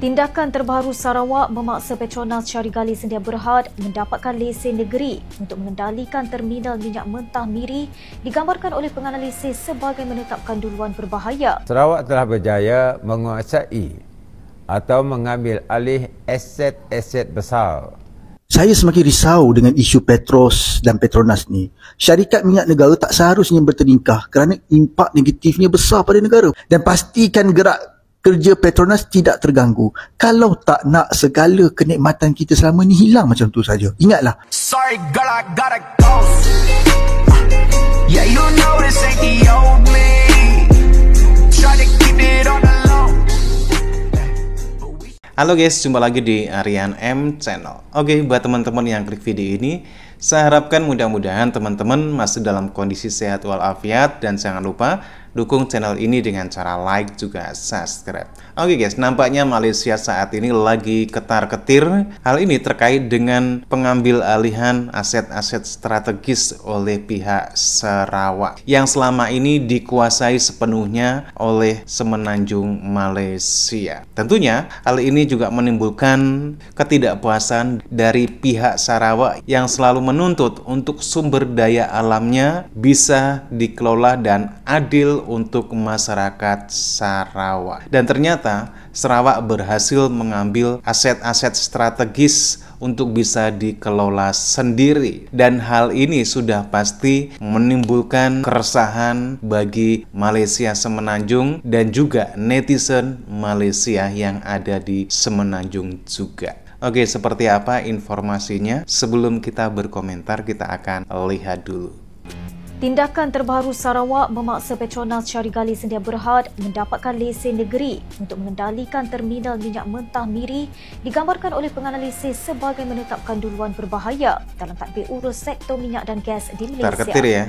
Tindakan terbaru Sarawak memaksa Petronas Syari Gali Sedia Berhad mendapatkan lesen negeri untuk mengendalikan terminal minyak mentah Miri digambarkan oleh penganalisis sebagai menetapkan duluan berbahaya. Sarawak telah berjaya menguasai atau mengambil alih aset-aset besar. Saya semakin risau dengan isu Petros dan Petronas ni. Syarikat minyak negara tak seharusnya bertingkah kerana impak negatifnya besar pada negara. Dan pastikan gerak kerja Petronas tidak terganggu. Kalau tak nak segala kenikmatan kita selama ni hilang macam tu saja. Ingatlah. Sorry girl, I gotta go. Yeah, you know this ain't the old me. Try to keep it on the low. Halo guys, jumpa lagi di Aryan M Channel. Oke, buat teman-teman yang klik video ini, saya harapkan mudah-mudahan teman-teman masih dalam kondisi sehat walafiat, dan jangan lupa dukung channel ini dengan cara like juga subscribe. Oke guys, nampaknya Malaysia saat ini lagi ketar-ketir. Hal ini terkait dengan pengambil alihan aset-aset strategis oleh pihak Sarawak yang selama ini dikuasai sepenuhnya oleh Semenanjung Malaysia. Tentunya hal ini juga menimbulkan ketidakpuasan dari pihak Sarawak yang selalu menuntut untuk sumber daya alamnya bisa dikelola dan adil untuk masyarakat Sarawak. Dan ternyata Sarawak berhasil mengambil aset-aset strategis untuk bisa dikelola sendiri, dan hal ini sudah pasti menimbulkan keresahan bagi Malaysia Semenanjung dan juga netizen Malaysia yang ada di Semenanjung juga. Oke, seperti apa informasinya? Sebelum kita berkomentar, kita akan lihat dulu. Tindakan terbaru Sarawak memaksa Petronas Syari Gali Sedia Berhad mendapatkan lesen negeri untuk mengendalikan terminal minyak mentah Miri digambarkan oleh penganalisis sebagai menetapkan duluan berbahaya dalam tadbir urus sektor minyak dan gas di Malaysia. Terketir ya.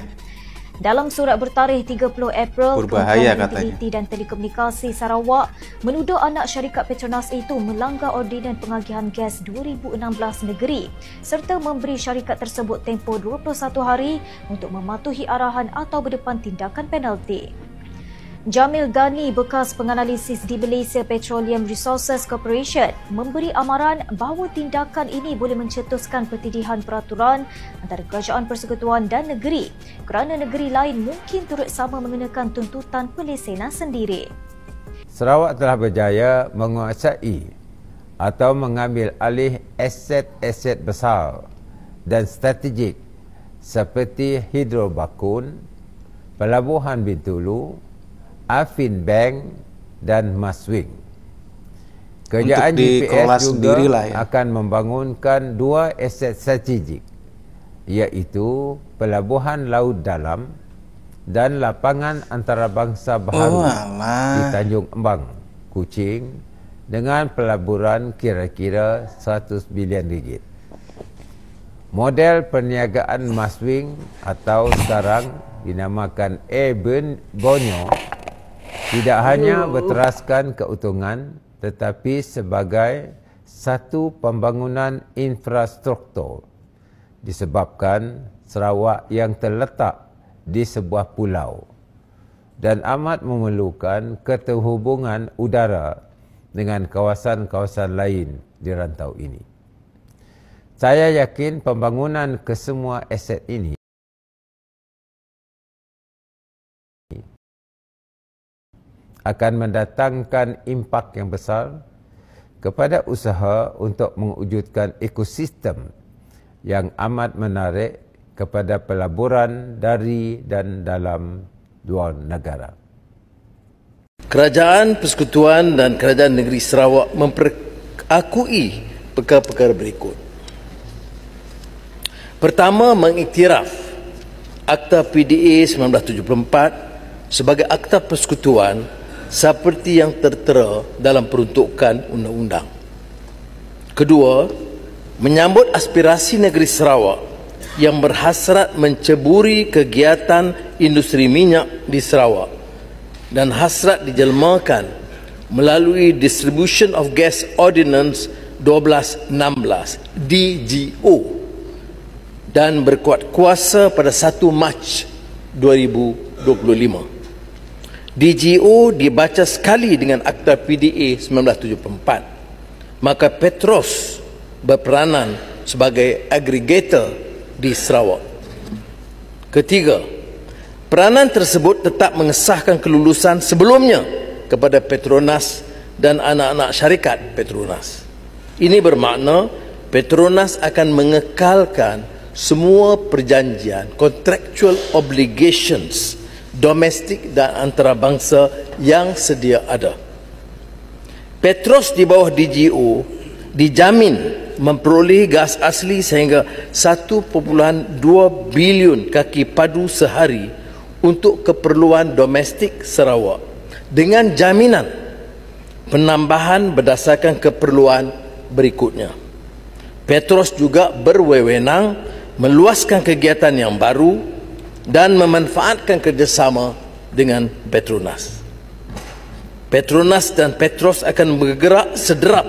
Dalam surat bertarikh 30 April, berbahaya Kementerian Utiliti dan Telekomunikasi Sarawak menuduh anak syarikat Petronas itu melanggar Ordinan Pengagihan Gas 2016 negeri serta memberi syarikat tersebut tempoh 21 hari untuk mematuhi arahan atau berdepan tindakan penalti. Jamil Ghani, bekas penganalisis di Malaysia Petroleum Resources Corporation, memberi amaran bahawa tindakan ini boleh mencetuskan pertidihan peraturan antara Kerajaan Persekutuan dan negeri kerana negeri lain mungkin turut sama mengenakan tuntutan pelesenan sendiri. Sarawak telah berjaya menguasai atau mengambil alih aset-aset besar dan strategik seperti Hidro Bakun, Pelabuhan Bintulu, Afin Bank dan Maswing. Kerajaan GPS juga akan membangunkan dua aset strategik, iaitu Pelabuhan Laut Dalam dan Lapangan Antarabangsa Baharu di Tanjung Embang, Kuching, dengan pelaburan kira-kira RM100 bilion. Model perniagaan Maswing atau sekarang dinamakan Air Borneo tidak hanya berteraskan keuntungan tetapi sebagai satu pembangunan infrastruktur disebabkan Sarawak yang terletak di sebuah pulau dan amat memerlukan keterhubungan udara dengan kawasan-kawasan lain di rantau ini. Saya yakin pembangunan kesemua aset ini akan mendatangkan impak yang besar kepada usaha untuk mewujudkan ekosistem yang amat menarik kepada pelaburan dari dan dalam dua negara. Kerajaan Persekutuan dan Kerajaan Negeri Sarawak memperakui perkara-perkara berikut. Pertama, mengiktiraf Akta PDA 1974 sebagai akta persekutuan seperti yang tertera dalam peruntukan undang-undang. Kedua, menyambut aspirasi negeri Sarawak yang berhasrat menceburi kegiatan industri minyak di Sarawak dan hasrat dijelmakan melalui Distribution of Gas Ordinance 1216 DGO dan berkuat kuasa pada 1 Mac 2025. DGO dibaca sekali dengan Akta PDA 1974 maka Petros berperanan sebagai agregator di Sarawak. Ketiga, peranan tersebut tetap mengesahkan kelulusan sebelumnya kepada Petronas dan anak-anak syarikat Petronas. Ini bermakna Petronas akan mengekalkan semua perjanjian, contractual obligations domestik dan antarabangsa yang sedia ada. Petros di bawah DGO dijamin memperoleh gas asli sehingga 1.2 bilion kaki padu sehari untuk keperluan domestik Sarawak dengan jaminan penambahan berdasarkan keperluan berikutnya. Petros juga berwewenang meluaskan kegiatan yang baru dan memanfaatkan kerjasama dengan Petronas. Petronas dan Petros akan bergerak sederap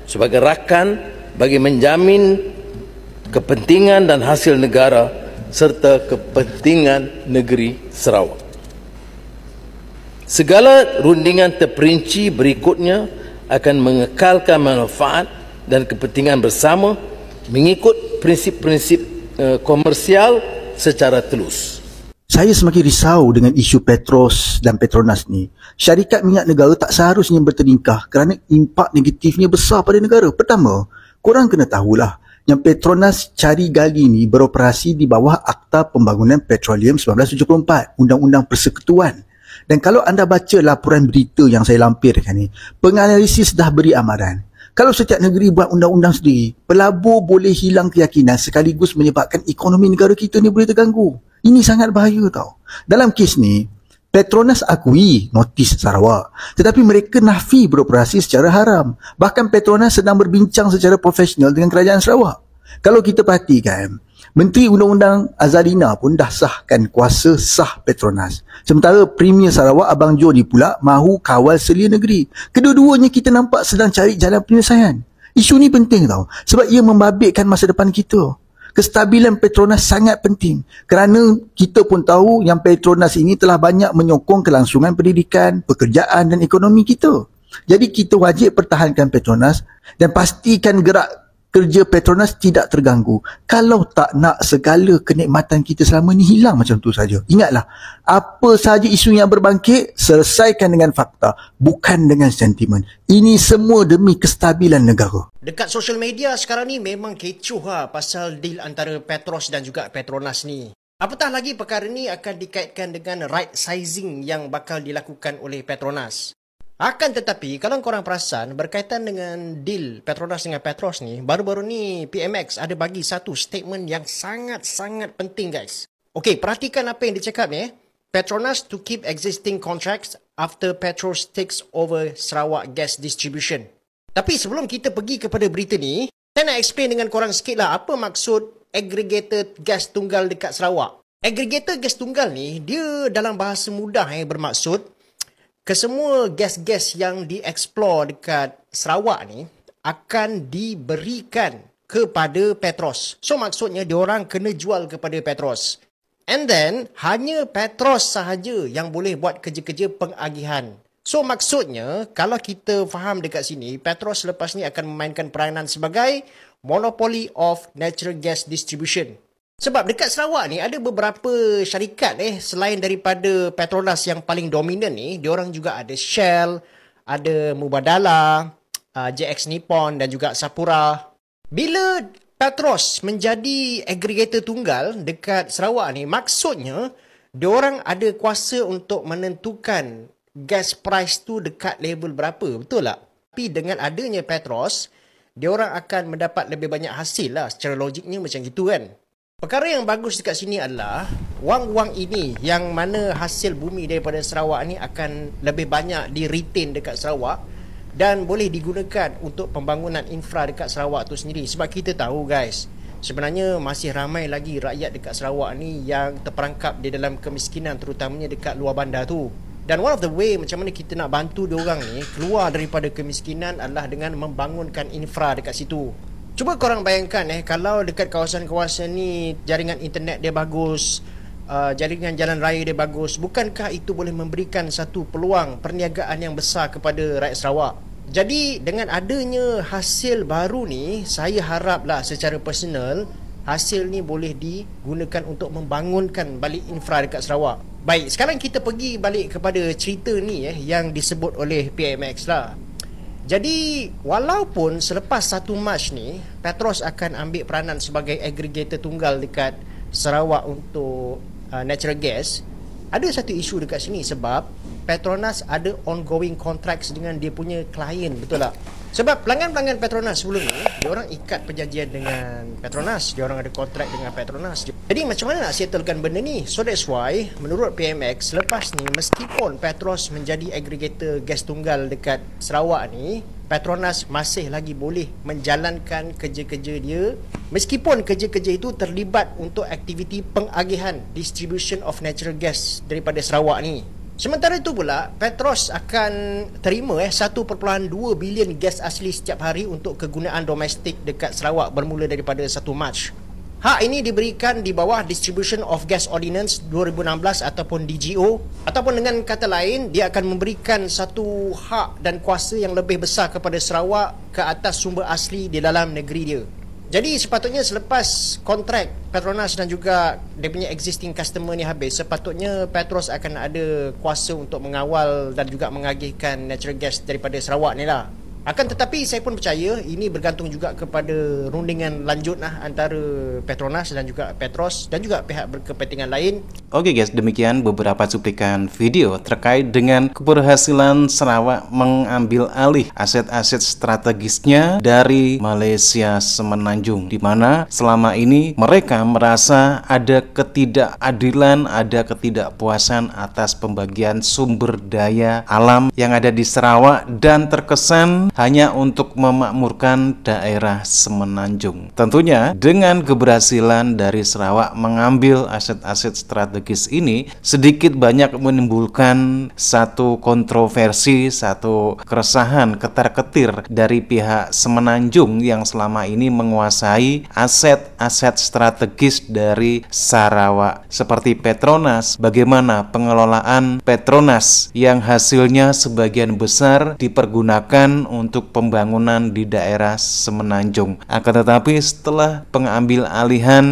sebagai rakan bagi menjamin kepentingan dan hasil negara serta kepentingan negeri Sarawak. Segala rundingan terperinci berikutnya akan mengekalkan manfaat dan kepentingan bersama mengikut prinsip-prinsip komersial secara telus. Saya semakin risau dengan isu Petros dan Petronas ni. Syarikat minyak negara tak seharusnya bertingkah kerana impak negatifnya besar pada negara. Pertama, korang kena tahulah yang Petronas cari gali ni beroperasi di bawah Akta Pembangunan Petroleum 1974, Undang-Undang Persekutuan. Dan kalau anda baca laporan berita yang saya lampirkan ni, penganalisis dah beri amaran. Kalau setiap negeri buat undang-undang sendiri, pelabur boleh hilang keyakinan sekaligus menyebabkan ekonomi negara kita ni boleh terganggu. Ini sangat bahaya tau. Dalam kes ni, Petronas akui notis Sarawak, tetapi mereka nafi beroperasi secara haram. Bahkan Petronas sedang berbincang secara profesional dengan kerajaan Sarawak. Kalau kita perhatikan, Menteri Undang-Undang Azalina pun dah sahkan kuasa sah Petronas. Sementara Premier Sarawak Abang Joni pula mahu kawal selia negeri. Kedua-duanya kita nampak sedang cari jalan penyelesaian. Isu ni penting tau, sebab ia membabitkan masa depan kita. Kestabilan Petronas sangat penting kerana kita pun tahu yang Petronas ini telah banyak menyokong kelangsungan pendidikan, pekerjaan dan ekonomi kita. Jadi kita wajib pertahankan Petronas dan pastikan gerak kerja Petronas tidak terganggu. Kalau tak nak segala kenikmatan kita selama ni hilang macam tu saja. Ingatlah, apa sahaja isu yang berbangkit, selesaikan dengan fakta, bukan dengan sentimen. Ini semua demi kestabilan negara. Dekat social media sekarang ni memang kecoh lah pasal deal antara Petros dan juga Petronas ni. Apatah lagi perkara ni akan dikaitkan dengan right sizing yang bakal dilakukan oleh Petronas. Akan tetapi, kalau korang perasan, berkaitan dengan deal Petronas dengan Petros ni, baru-baru ni PMX ada bagi satu statement yang sangat-sangat penting guys. Okey, perhatikan apa yang dia cakap ni. Petronas to keep existing contracts after Petros takes over Sarawak gas distribution. Tapi sebelum kita pergi kepada berita ni, saya nak explain dengan korang sikit lah apa maksud aggregated gas tunggal dekat Sarawak. Aggregated gas tunggal ni, dia dalam bahasa mudah bermaksud kesemua gas-gas yang dieksplor dekat Sarawak ni akan diberikan kepada Petros. So maksudnya diorang kena jual kepada Petros. And then hanya Petros sahaja yang boleh buat kerja-kerja pengagihan. So maksudnya kalau kita faham dekat sini, Petros selepas ni akan memainkan peranan sebagai monopoly of natural gas distribution. Sebab dekat Sarawak ni ada beberapa syarikat selain daripada Petronas yang paling dominan ni, diorang juga ada Shell, ada Mubadala, JX Nippon dan juga Sapura. Bila Petros menjadi aggregator tunggal dekat Sarawak ni, maksudnya diorang ada kuasa untuk menentukan gas price tu dekat level berapa, betul tak? Tapi dengan adanya Petros, diorang akan mendapat lebih banyak hasil lah, secara logiknya macam gitu kan. Perkara yang bagus dekat sini adalah wang-wang ini yang mana hasil bumi daripada Sarawak ni akan lebih banyak di-retain dekat Sarawak dan boleh digunakan untuk pembangunan infra dekat Sarawak tu sendiri. Sebab kita tahu guys, sebenarnya masih ramai lagi rakyat dekat Sarawak ni yang terperangkap di dalam kemiskinan, terutamanya dekat luar bandar tu. Dan one of the way macam mana kita nak bantu diorang ni keluar daripada kemiskinan adalah dengan membangunkan infra dekat situ. Cuba korang bayangkan kalau dekat kawasan-kawasan ni jaringan internet dia bagus, jaringan jalan raya dia bagus, bukankah itu boleh memberikan satu peluang perniagaan yang besar kepada rakyat Sarawak? Jadi dengan adanya hasil baru ni, saya haraplah secara personal hasil ni boleh digunakan untuk membangunkan balik infra dekat Sarawak. Baik, sekarang kita pergi balik kepada cerita ni yang disebut oleh PMX lah. Jadi walaupun selepas 1 Mac ni Petros akan ambil peranan sebagai aggregator tunggal dekat Sarawak untuk natural gas, ada satu isu dekat sini sebab Petronas ada ongoing contracts dengan dia punya klien, betul tak? Sebab pelanggan-pelanggan Petronas sebelum ni, dia orang ikat perjanjian dengan Petronas, dia orang ada kontrak dengan Petronas. Jadi macam mana nak settlekan benda ni? So that's why menurut PMX selepas ni, meskipun Petros menjadi aggregator gas tunggal dekat Sarawak ni, Petronas masih lagi boleh menjalankan kerja-kerja dia meskipun kerja-kerja itu terlibat untuk aktiviti pengagihan distribution of natural gas daripada Sarawak ni. Sementara itu pula, Petros akan terima 1.2 bilion gas asli setiap hari untuk kegunaan domestik dekat Sarawak bermula daripada 1 Mac. Hak ini diberikan di bawah Distribution of Gas Ordinance 2016 ataupun DGO, ataupun dengan kata lain, dia akan memberikan satu hak dan kuasa yang lebih besar kepada Sarawak ke atas sumber asli di dalam negeri dia. Jadi sepatutnya selepas kontrak Petronas dan juga dia punya existing customer ni habis, sepatutnya Petros akan ada kuasa untuk mengawal dan juga mengagihkan natural gas daripada Sarawak ni lah. Akan tetapi saya pun percaya ini bergantung juga kepada rundingan lanjut lah antara Petronas dan juga Petros dan juga pihak berkepentingan lain. Oke guys, demikian beberapa cuplikan video terkait dengan keberhasilan Sarawak mengambil alih aset-aset strategisnya dari Malaysia Semenanjung, di mana selama ini mereka merasa ada ketidakadilan, ada ketidakpuasan atas pembagian sumber daya alam yang ada di Sarawak dan terkesan hanya untuk memakmurkan daerah Semenanjung. Tentunya dengan keberhasilan dari Sarawak mengambil aset-aset strategis ini sedikit banyak menimbulkan satu kontroversi, satu keresahan, ketar-ketir dari pihak Semenanjung yang selama ini menguasai aset-aset strategis dari Sarawak seperti Petronas. Bagaimana pengelolaan Petronas yang hasilnya sebagian besar dipergunakan untuk pembangunan di daerah Semenanjung. Akan tetapi setelah pengambil alihan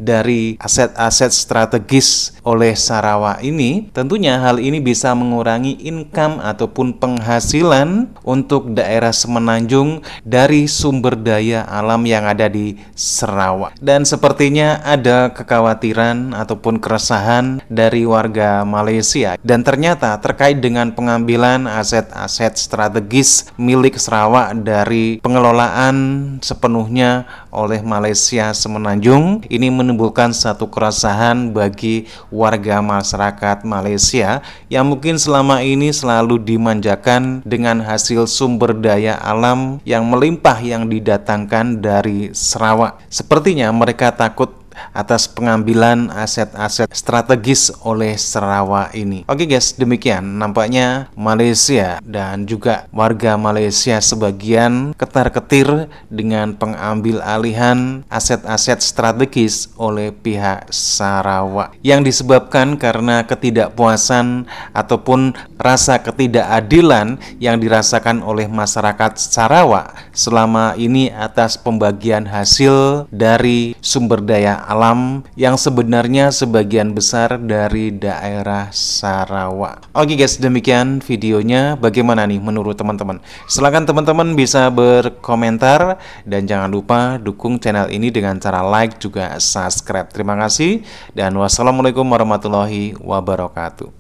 dari aset-aset strategis oleh Sarawak ini, tentunya hal ini bisa mengurangi income ataupun penghasilan untuk daerah Semenanjung dari sumber daya alam yang ada di Sarawak. Dan sepertinya ada kekhawatiran ataupun keresahan dari warga Malaysia. Dan ternyata terkait dengan pengambilan aset-aset strategis milik Sarawak dari pengelolaan sepenuhnya oleh Malaysia Semenanjung, ini menimbulkan satu keresahan bagi warga masyarakat Malaysia yang mungkin selama ini selalu dimanjakan dengan hasil sumber daya alam yang melimpah yang didatangkan dari Sarawak. Sepertinya mereka takut atas pengambilan aset-aset strategis oleh Sarawak ini. Oke guys, demikian nampaknya Malaysia dan juga warga Malaysia sebagian ketar-ketir dengan pengambil alihan aset-aset strategis oleh pihak Sarawak yang disebabkan karena ketidakpuasan ataupun rasa ketidakadilan yang dirasakan oleh masyarakat Sarawak selama ini atas pembagian hasil dari sumber daya alam yang sebenarnya sebagian besar dari daerah Sarawak. Oke guys, demikian videonya. Bagaimana nih menurut teman-teman? Silahkan teman-teman bisa berkomentar dan jangan lupa dukung channel ini dengan cara like juga subscribe. Terima kasih dan wassalamualaikum warahmatullahi wabarakatuh.